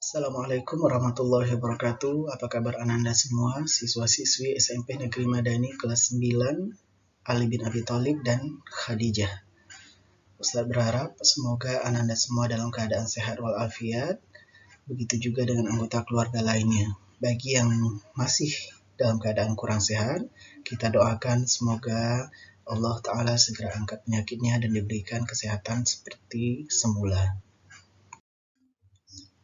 Assalamualaikum warahmatullahi wabarakatuh. Apa kabar Ananda semua, siswa-siswi SMP Negeri Madani kelas 9, Ali bin Abi Thalib dan Khadijah. Ustaz berharap semoga Ananda semua dalam keadaan sehat walafiat, begitu juga dengan anggota keluarga lainnya. Bagi yang masih dalam keadaan kurang sehat, kita doakan semoga Allah Ta'ala segera angkat penyakitnya dan diberikan kesehatan seperti semula.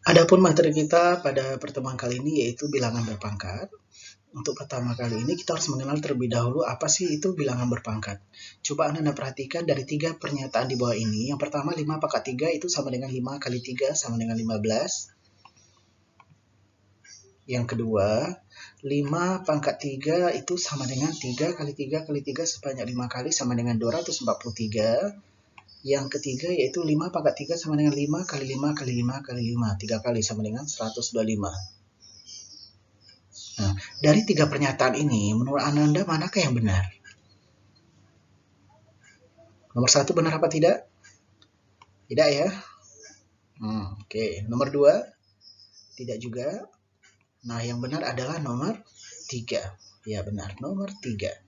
Adapun materi kita pada pertemuan kali ini yaitu bilangan berpangkat. Untuk pertama kali ini kita harus mengenal terlebih dahulu apa sih itu bilangan berpangkat. Coba Anda perhatikan dari 3 pernyataan di bawah ini. Yang pertama 5 pangkat 3 itu sama dengan 5 kali 3 sama dengan 15. Yang kedua 5 pangkat 3 itu sama dengan 3 kali 3 kali 3 sebanyak 5 kali sama dengan 243. Yang ketiga yaitu 5 pangkat 3 sama dengan 5 kali 5 kali 5 kali 5. 3 kali sama dengan 125. Nah, dari 3 pernyataan ini, menurut Ananda manakah yang benar? Nomor 1 benar apa tidak? Tidak ya? Oke. Nomor 2? Tidak juga. Nah, yang benar adalah nomor 3. Ya benar, nomor 3.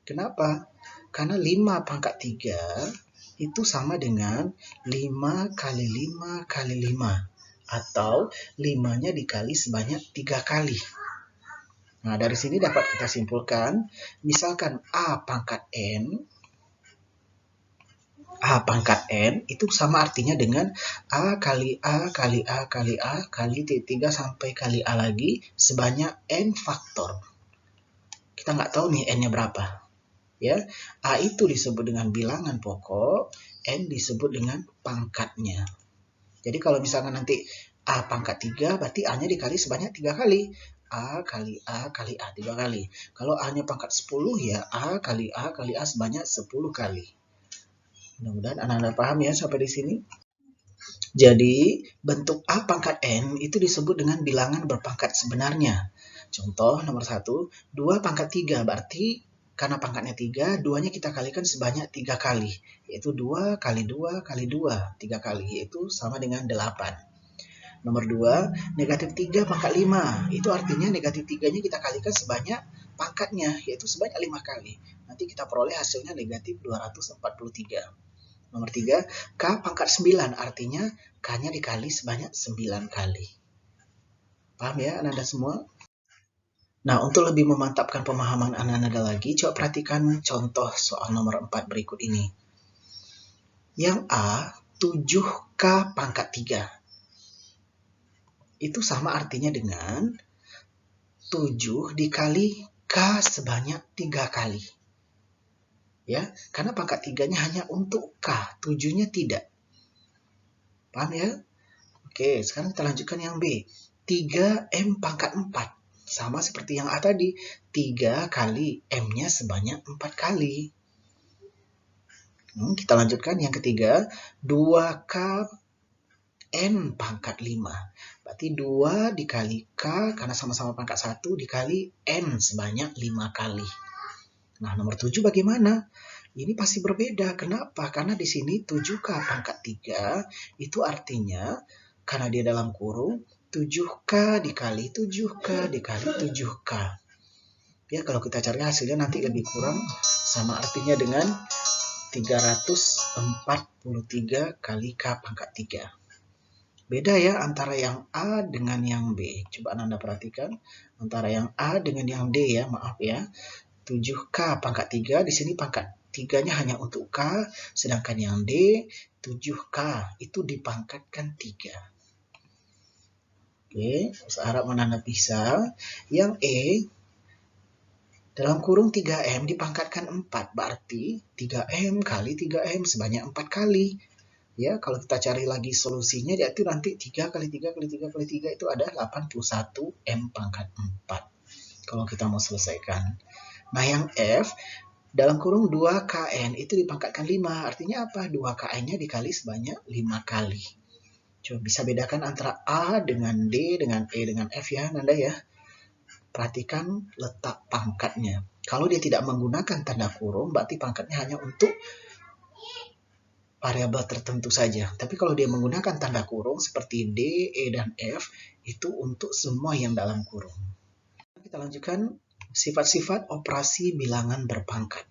Kenapa? Karena 5 pangkat 3 itu sama dengan 5 kali 5 kali 5. Atau 5-nya dikali sebanyak 3 kali. Nah, dari sini dapat kita simpulkan, misalkan A pangkat N itu sama artinya dengan A kali A kali A kali A kali 3 sampai kali A lagi sebanyak N faktor. Kita nggak tahu nih N-nya berapa. Ya, A itu disebut dengan bilangan pokok, N disebut dengan pangkatnya. Jadi kalau misalkan nanti A pangkat 3, berarti A-nya dikali sebanyak 3 kali. A kali A kali A 3 kali. Kalau A-nya pangkat 10, ya A kali A sebanyak 10 kali. Mudah-mudahan Anda paham ya sampai di sini. Jadi, bentuk A pangkat N itu disebut dengan bilangan berpangkat sebenarnya. Contoh nomor 1, 2 pangkat 3, berarti karena pangkatnya 3, 2-nya kita kalikan sebanyak 3 kali. Yaitu 2 kali 2 kali 2, 3 kali, yaitu sama dengan 8. Nomor 2, negatif 3 pangkat 5. Itu artinya negatif 3-nya kita kalikan sebanyak pangkatnya, yaitu sebanyak 5 kali. Nanti kita peroleh hasilnya negatif 243. Nomor 3, K pangkat 9. Artinya K-nya dikali sebanyak 9 kali. Paham ya Anda semua? Nah, untuk lebih memantapkan pemahaman Anda lagi, coba perhatikan contoh soal nomor 4 berikut ini. Yang A, 7K pangkat 3. Itu sama artinya dengan 7 dikali K sebanyak 3 kali. Ya, karena pangkat 3-nya hanya untuk K, 7-nya tidak. Paham ya? Oke, sekarang kita lanjutkan yang B. 3M pangkat 4. Sama seperti yang A tadi. 3 kali M-nya sebanyak 4 kali. Kita lanjutkan yang ketiga. 2K N pangkat 5. Berarti 2 dikali K, karena sama-sama pangkat 1, dikali N sebanyak 5 kali. Nah, nomor 7 bagaimana? Ini pasti berbeda. Kenapa? Karena di sini 7K pangkat 3, itu artinya, karena dia dalam kurung, 7K dikali 7K dikali 7K. Ya, kalau kita cari hasilnya nanti lebih kurang sama artinya dengan 343 kali K pangkat 3. Beda ya antara yang A dengan yang B. Coba Anda perhatikan. Antara yang A dengan yang D ya, maaf ya. 7K pangkat 3, di sini pangkat 3-nya hanya untuk K, sedangkan yang D, 7K, itu dipangkatkan 3. Oke, saya harap Anda bisa. Yang E, dalam kurung 3M dipangkatkan 4, berarti 3M kali 3M sebanyak 4 kali. Ya, kalau kita cari lagi solusinya, yaitu nanti 3 kali 3 kali 3 kali 3 itu ada 81 M pangkat 4. Kalau kita mau selesaikan. Nah, yang F, dalam kurung 2KN itu dipangkatkan 5. Artinya apa? 2KN-nya dikali sebanyak 5 kali. Coba bisa bedakan antara A dengan D, dengan E, dengan F ya, Nanda ya. Perhatikan letak pangkatnya. Kalau dia tidak menggunakan tanda kurung, berarti pangkatnya hanya untuk variabel tertentu saja. Tapi kalau dia menggunakan tanda kurung seperti D, E, dan F, itu untuk semua yang dalam kurung. Kita lanjutkan sifat-sifat operasi bilangan berpangkat.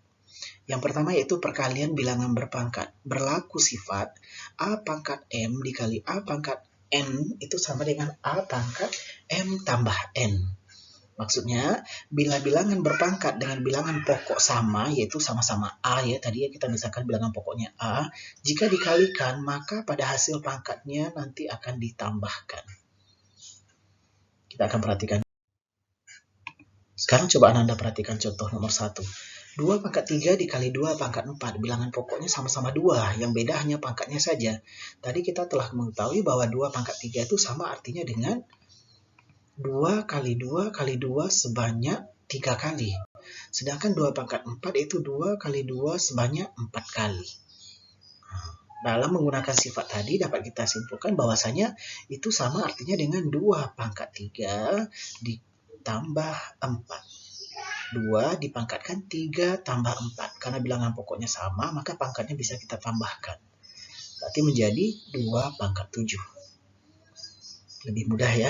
Yang pertama yaitu perkalian bilangan berpangkat. Berlaku sifat A pangkat M dikali A pangkat N itu sama dengan A pangkat M tambah N. Maksudnya, bila bilangan berpangkat dengan bilangan pokok sama, yaitu sama-sama A ya, tadi ya kita misalkan bilangan pokoknya A, jika dikalikan, maka pada hasil pangkatnya nanti akan ditambahkan. Kita akan perhatikan. Sekarang coba Anda perhatikan contoh nomor 1. 2 pangkat 3 dikali 2 pangkat 4. Bilangan pokoknya sama-sama 2, yang beda hanya pangkatnya saja. Tadi kita telah mengetahui bahwa 2 pangkat 3 itu sama artinya dengan 2 kali 2 kali 2 sebanyak 3 kali. Sedangkan 2 pangkat 4 itu 2 kali 2 sebanyak 4 kali. Dalam menggunakan sifat tadi dapat kita simpulkan bahwasanya itu sama artinya dengan 2 pangkat 3 ditambah 4. 2 dipangkatkan 3 tambah 4. Karena bilangan pokoknya sama, maka pangkatnya bisa kita tambahkan. Berarti menjadi 2 pangkat 7. Lebih mudah ya.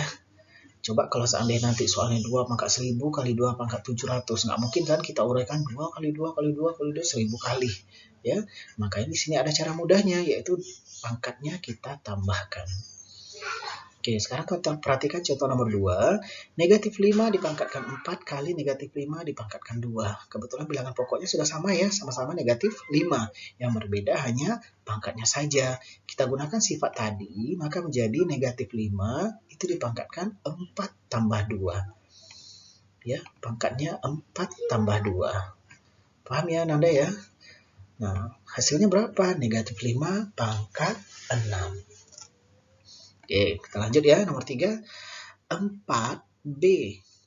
Coba kalau seandainya nanti soalnya 2 pangkat 1000 kali 2 pangkat 700. Nggak mungkin kan kita uraikan 2 kali 2 kali 2 kali 2 1000 kali. Ya, makanya di sini ada cara mudahnya, yaitu pangkatnya kita tambahkan. Oke, sekarang kita perhatikan contoh nomor 2. Negatif 5 dipangkatkan 4 kali negatif 5 dipangkatkan 2. Kebetulan bilangan pokoknya sudah sama ya, sama-sama negatif 5. Yang berbeda hanya pangkatnya saja. Kita gunakan sifat tadi, maka menjadi negatif 5 itu dipangkatkan 4 tambah 2. Ya, pangkatnya 4 tambah 2. Paham ya Nanda ya? Nah, hasilnya berapa? Negatif 5 pangkat 6. Oke, kita lanjut ya. Nomor 3. 4B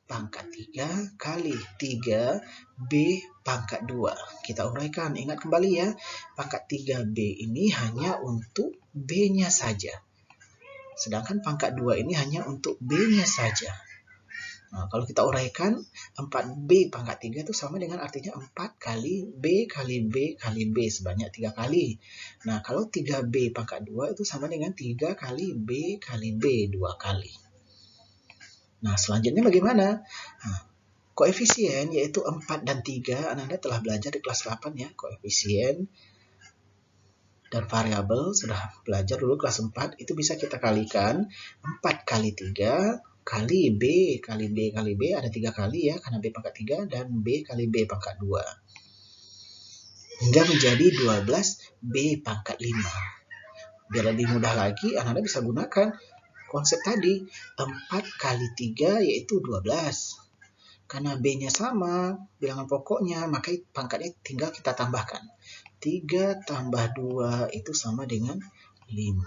pangkat 3 kali 3B pangkat 2. Kita uraikan. Ingat kembali ya, pangkat 3B ini hanya untuk B-nya saja. Sedangkan pangkat 2 ini hanya untuk B-nya saja. Nah, kalau kita uraikan, 4B pangkat 3 itu sama dengan artinya 4 kali B kali B kali B sebanyak 3 kali. Nah, kalau 3B pangkat 2 itu sama dengan 3 kali B kali B 2 kali. Nah, selanjutnya bagaimana? Nah, koefisien yaitu 4 dan 3, Anda telah belajar di kelas 8 ya, koefisien dan variabel sudah belajar dulu kelas 4, itu bisa kita kalikan 4 kali 3 kali B kali B kali B, ada 3 kali ya, karena B pangkat 3, dan B kali B pangkat 2. Hingga menjadi 12B pangkat 5. Biar lebih mudah lagi, Anda bisa gunakan konsep tadi, 4 kali 3 yaitu 12. Karena B-nya sama, bilangan pokoknya, maka pangkatnya tinggal kita tambahkan. 3 tambah 2 itu sama dengan 5.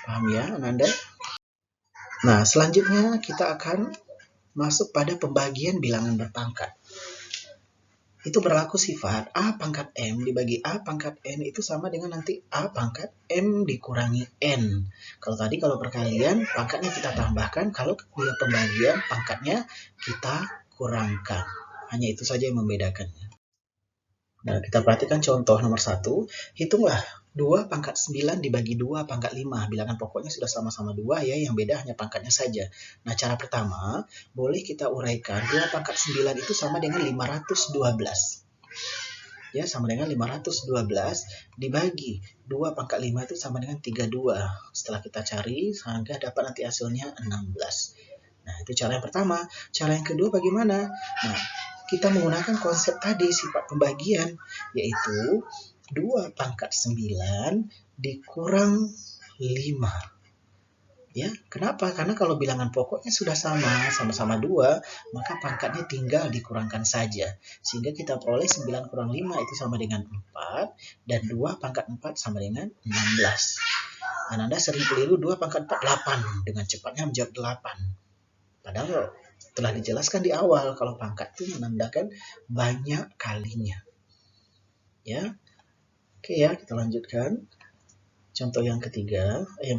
Paham ya, Ananda? Nah, selanjutnya kita akan masuk pada pembagian bilangan berpangkat. Itu berlaku sifat A pangkat M dibagi A pangkat N itu sama dengan nanti A pangkat M dikurangi N. Kalau perkalian, pangkatnya kita tambahkan. Kalau bila pembagian, pangkatnya kita kurangkan. Hanya itu saja yang membedakannya. Nah, kita perhatikan contoh nomor 1. Hitunglah 2 pangkat 9 dibagi 2 pangkat 5. Bilangan pokoknya sudah sama-sama 2 ya, yang beda hanya pangkatnya saja. Nah, cara pertama, boleh kita uraikan 2 pangkat 9 itu sama dengan 512. Ya, sama dengan 512 dibagi 2 pangkat 5 itu sama dengan 32. Setelah kita cari, sehingga dapat nanti hasilnya 16. Nah, itu cara yang pertama. Cara yang kedua bagaimana? Nah, kita menggunakan konsep tadi, sifat pembagian, yaitu 2 pangkat 9 dikurang 5. Ya, kenapa? Karena kalau bilangan pokoknya sudah sama-sama 2, maka pangkatnya tinggal dikurangkan saja. Sehingga kita peroleh 9 kurang 5 itu sama dengan 4, dan 2 pangkat 4 sama dengan 16. Anda sering keliru 2 pangkat 4, 8. Dengan cepatnya menjawab 8. Padahal telah dijelaskan di awal, kalau pangkat itu menandakan banyak kalinya. Ya. Oke ya, kita lanjutkan. Contoh yang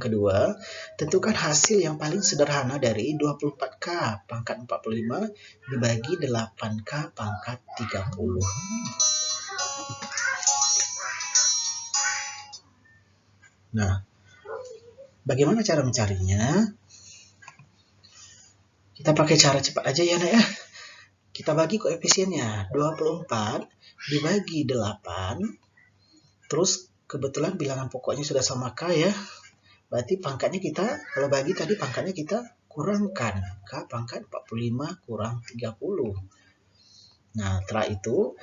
kedua, tentukan hasil yang paling sederhana dari 24K pangkat 45 dibagi 8K pangkat 30. Nah, bagaimana cara mencarinya? Kita pakai cara cepat aja ya, Nak ya. Kita bagi koefisiennya. 24 dibagi 8. Terus kebetulan bilangan pokoknya sudah sama K ya. Berarti pangkatnya kita, kalau bagi tadi pangkatnya kita kurangkan. K pangkat 45 kurang 30. Nah, setelah itu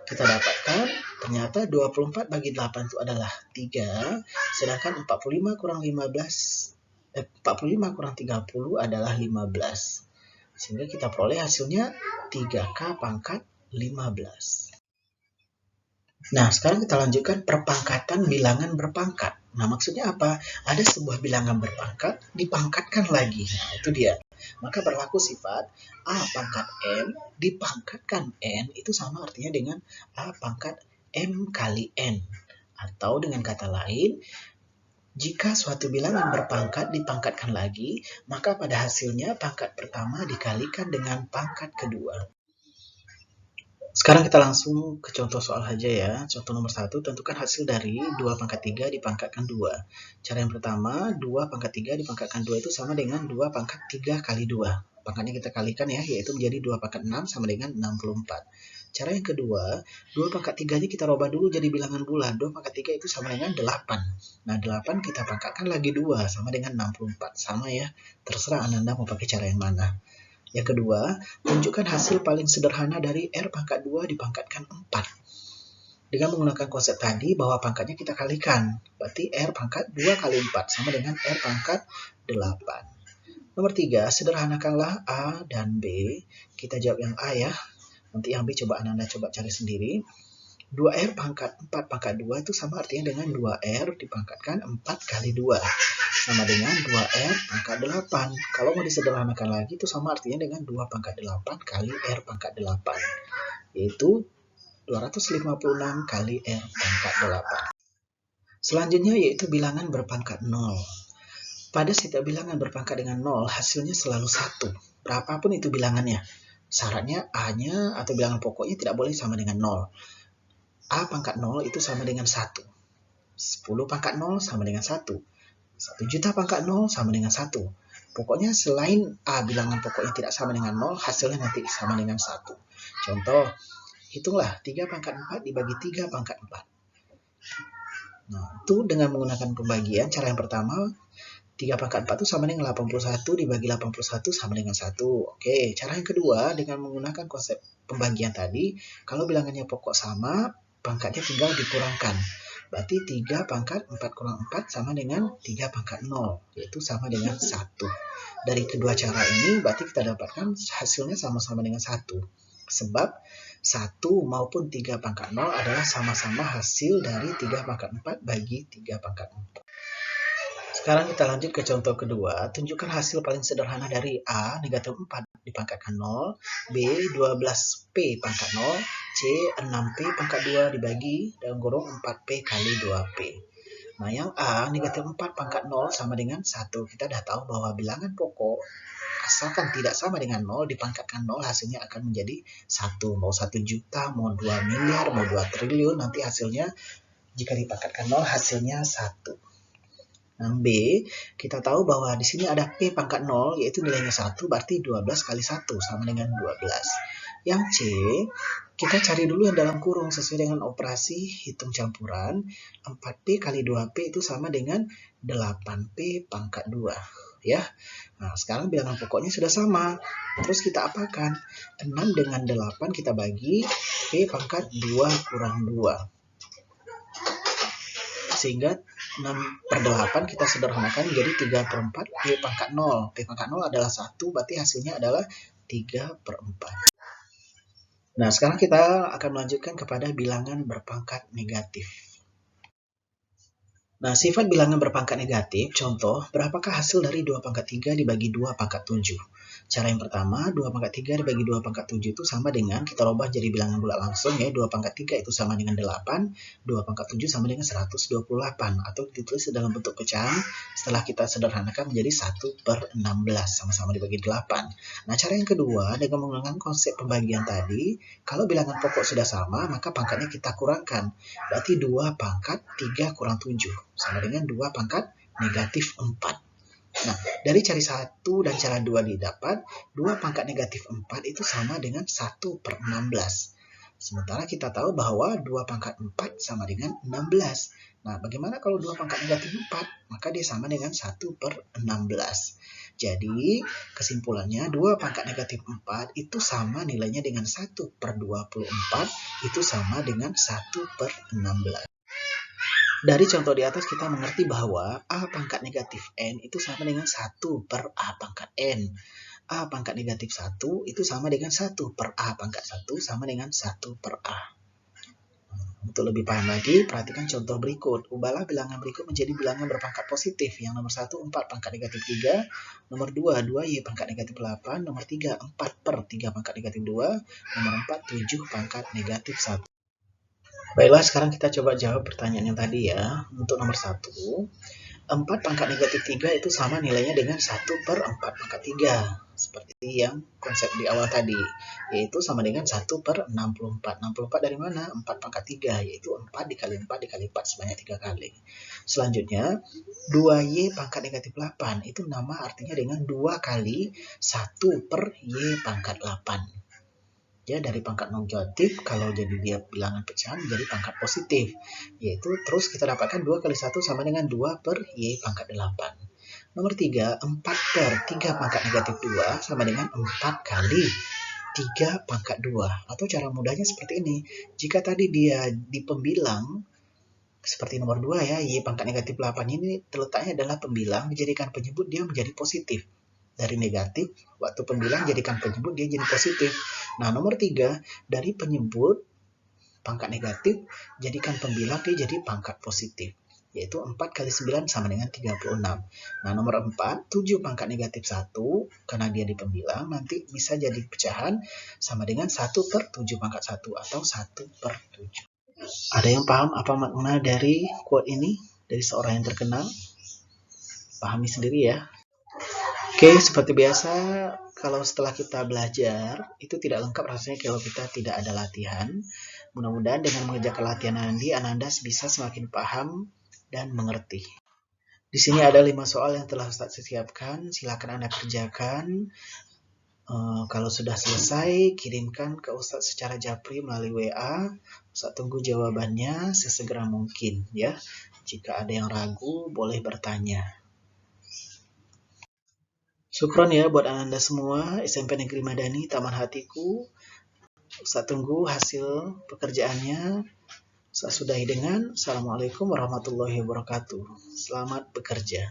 kita dapatkan ternyata 24 bagi 8 itu adalah 3. Sedangkan 45 kurang 30 adalah 15. Sehingga kita peroleh hasilnya 3K pangkat 15. Nah, sekarang kita lanjutkan perpangkatan bilangan berpangkat. Nah, maksudnya apa? Ada sebuah bilangan berpangkat, dipangkatkan lagi. Nah, itu dia. Maka berlaku sifat A pangkat M dipangkatkan N, itu sama artinya dengan A pangkat M kali N. Atau dengan kata lain, jika suatu bilangan berpangkat dipangkatkan lagi, maka pada hasilnya pangkat pertama dikalikan dengan pangkat kedua. Sekarang kita langsung ke contoh soal aja ya. Contoh nomor 1, tentukan hasil dari 2 pangkat 3 dipangkatkan 2. Cara yang pertama, 2 pangkat 3 dipangkatkan 2 itu sama dengan 2 pangkat 3 kali 2. Pangkatnya kita kalikan ya, yaitu menjadi 2 pangkat 6 sama dengan 64. Cara yang kedua, 2 pangkat 3-nya kita rubah dulu jadi bilangan bulat. 2 pangkat 3 itu sama dengan 8. Nah, 8 kita pangkatkan lagi 2 sama dengan 64. Sama ya, terserah Anda mau pakai cara yang mana. Yang kedua, tunjukkan hasil paling sederhana dari R pangkat 2 dipangkatkan 4. Dengan menggunakan konsep tadi bahwa pangkatnya kita kalikan. Berarti R pangkat 2 kali 4 sama dengan R pangkat 8. Nomor 3, sederhanakanlah A dan B. Kita jawab yang A ya. Nanti yang B coba Anda coba cari sendiri. 2R pangkat 4 pangkat 2 itu sama artinya dengan 2R dipangkatkan 4 kali 2. Sama dengan 2R pangkat 8. Kalau mau disederhanakan lagi itu sama artinya dengan 2 pangkat 8 kali R pangkat 8. Yaitu 256 kali R pangkat 8. Selanjutnya yaitu bilangan berpangkat 0. Pada setiap bilangan berpangkat dengan 0, hasilnya selalu 1. Berapapun itu bilangannya. Syaratnya A-nya atau bilangan pokoknya tidak boleh sama dengan 0. A pangkat 0 itu sama dengan 1. 10 pangkat 0 sama dengan 1. 1 juta pangkat 0 sama dengan 1. Pokoknya selain A bilangan pokoknya tidak sama dengan 0, hasilnya nanti sama dengan 1. Contoh, hitunglah 3 pangkat 4 dibagi 3 pangkat 4. Nah, itu dengan menggunakan pembagian. Cara yang pertama, 3 pangkat 4 itu sama dengan 81 dibagi 81 sama dengan 1. Oke, cara yang kedua, dengan menggunakan konsep pembagian tadi, kalau bilangannya pokok sama, pangkatnya tinggal dikurangkan. Berarti 3 pangkat 4 kurang 4 sama dengan 3 pangkat 0, yaitu sama dengan 1. Dari kedua cara ini, berarti kita dapatkan hasilnya sama-sama dengan 1. Sebab 1 maupun 3 pangkat 0 adalah sama-sama hasil dari 3 pangkat 4 bagi 3 pangkat 4. Sekarang kita lanjut ke contoh kedua. Tunjukkan hasil paling sederhana dari A, negatif 4 dipangkatkan 0, B, 12P pangkat 0, C, 6P pangkat 2 dibagi dalam kurung 4P kali 2P. Nah, yang A, negatif 4 pangkat 0 sama dengan 1. Kita dah tahu bahwa bilangan pokok, asalkan tidak sama dengan 0, dipangkatkan 0, hasilnya akan menjadi 1. Mau 1 juta, mau 2 miliar, mau 2 triliun, nanti hasilnya, jika dipangkatkan 0, hasilnya 1. Nah, B, kita tahu bahwa di sini ada P pangkat 0, yaitu nilainya 1, berarti 12 kali 1, sama dengan 12. Yang C, kita cari dulu yang dalam kurung sesuai dengan operasi hitung campuran. 4P kali 2P itu sama dengan 8P pangkat 2. Ya. Nah, sekarang bilangan pokoknya sudah sama. Terus kita apakan? 6 dengan 8 kita bagi, P pangkat 2 kurang 2. Sehingga 6/8 kita sederhanakan menjadi 3/4 P pangkat 0. P pangkat 0 adalah 1, berarti hasilnya adalah 3/4. Nah, sekarang kita akan melanjutkan kepada bilangan berpangkat negatif. Nah, sifat bilangan berpangkat negatif, contoh, berapakah hasil dari 2 pangkat 3 dibagi 2 pangkat 7? Cara yang pertama, 2 pangkat 3 dibagi 2 pangkat 7 itu sama dengan, kita rubah jadi bilangan bulat langsung ya, 2 pangkat 3 itu sama dengan 8, 2 pangkat 7 sama dengan 128, atau ditulis dalam bentuk pecahan, setelah kita sederhanakan menjadi 1/16, sama-sama dibagi 8. Nah, cara yang kedua, dengan menggunakan konsep pembagian tadi, kalau bilangan pokok sudah sama, maka pangkatnya kita kurangkan, berarti 2 pangkat 3 kurang 7. sama dengan 2 pangkat negatif 4. Nah, dari cari 1 dan cara 2 didapat, 2 pangkat negatif 4 itu sama dengan 1/16. Sementara kita tahu bahwa 2 pangkat 4 sama dengan 16. Nah, bagaimana kalau 2 pangkat negatif 4? Maka dia sama dengan 1/16. Jadi, kesimpulannya 2 pangkat negatif 4 itu sama nilainya dengan 1/24, itu sama dengan 1/16. Dari contoh di atas kita mengerti bahwa A pangkat negatif N itu sama dengan 1/A pangkat N. A pangkat negatif 1 itu sama dengan 1/A pangkat 1 sama dengan 1/A. Untuk lebih paham lagi, perhatikan contoh berikut. Ubahlah bilangan berikut menjadi bilangan berpangkat positif. Yang nomor 1, 4 pangkat negatif 3. Nomor 2, 2Y pangkat negatif 8. Nomor 3, 4/3 pangkat negatif 2. Nomor 4, 7 pangkat negatif 1. Baiklah, sekarang kita coba jawab pertanyaan yang tadi ya. Untuk nomor 1, 4 pangkat negatif 3 itu sama nilainya dengan 1/4 pangkat 3. Seperti yang konsep di awal tadi. Yaitu sama dengan 1/64. 64 dari mana? 4 pangkat 3. Yaitu 4 dikali 4 dikali 4 sebanyak 3 kali. Selanjutnya, 2Y pangkat negatif 8. Itu nama artinya dengan 2 kali 1/Y pangkat 8. Ya, dari pangkat negatif kalau jadi dia bilangan pecahan menjadi pangkat positif, yaitu terus kita dapatkan 2 kali 1 sama dengan 2/Y pangkat 8. Nomor 3, 4/3 pangkat negatif 2 sama dengan 4 kali 3 pangkat 2. Atau cara mudahnya seperti ini, jika tadi dia di pembilang seperti nomor 2 ya, Y pangkat negatif 8 ini terletaknya adalah pembilang, dijadikan penyebut dia menjadi positif. Dari negatif, waktu pembilang jadikan penyebut dia jadi positif. Nah, nomor 3, dari penyebut pangkat negatif, jadikan pembilang dia jadi pangkat positif. Yaitu 4 kali 9 sama dengan 36. Nah, nomor 4, 7 pangkat negatif 1, karena dia di pembilang, nanti bisa jadi pecahan sama dengan 1/7 pangkat 1 atau 1/7. Ada yang paham apa makna dari quote ini? Dari seorang yang terkenal? Pahami sendiri ya. Oke, seperti biasa, kalau setelah kita belajar, itu tidak lengkap rasanya kalau kita tidak ada latihan. Mudah-mudahan dengan mengerjakan latihan nanti, Ananda bisa semakin paham dan mengerti. Di sini ada 5 soal yang telah Ustadz siapkan, silakan Anda kerjakan. Kalau sudah selesai, kirimkan ke Ustadz secara japri melalui WA. Ustadz tunggu jawabannya sesegera mungkin ya. Jika ada yang ragu, boleh bertanya. Syukron ya buat Anda semua, SMP Negeri Madani, Taman Hatiku. Ustadz tunggu hasil pekerjaannya. Ustadz sudahi dengan Assalamualaikum warahmatullahi wabarakatuh. Selamat bekerja.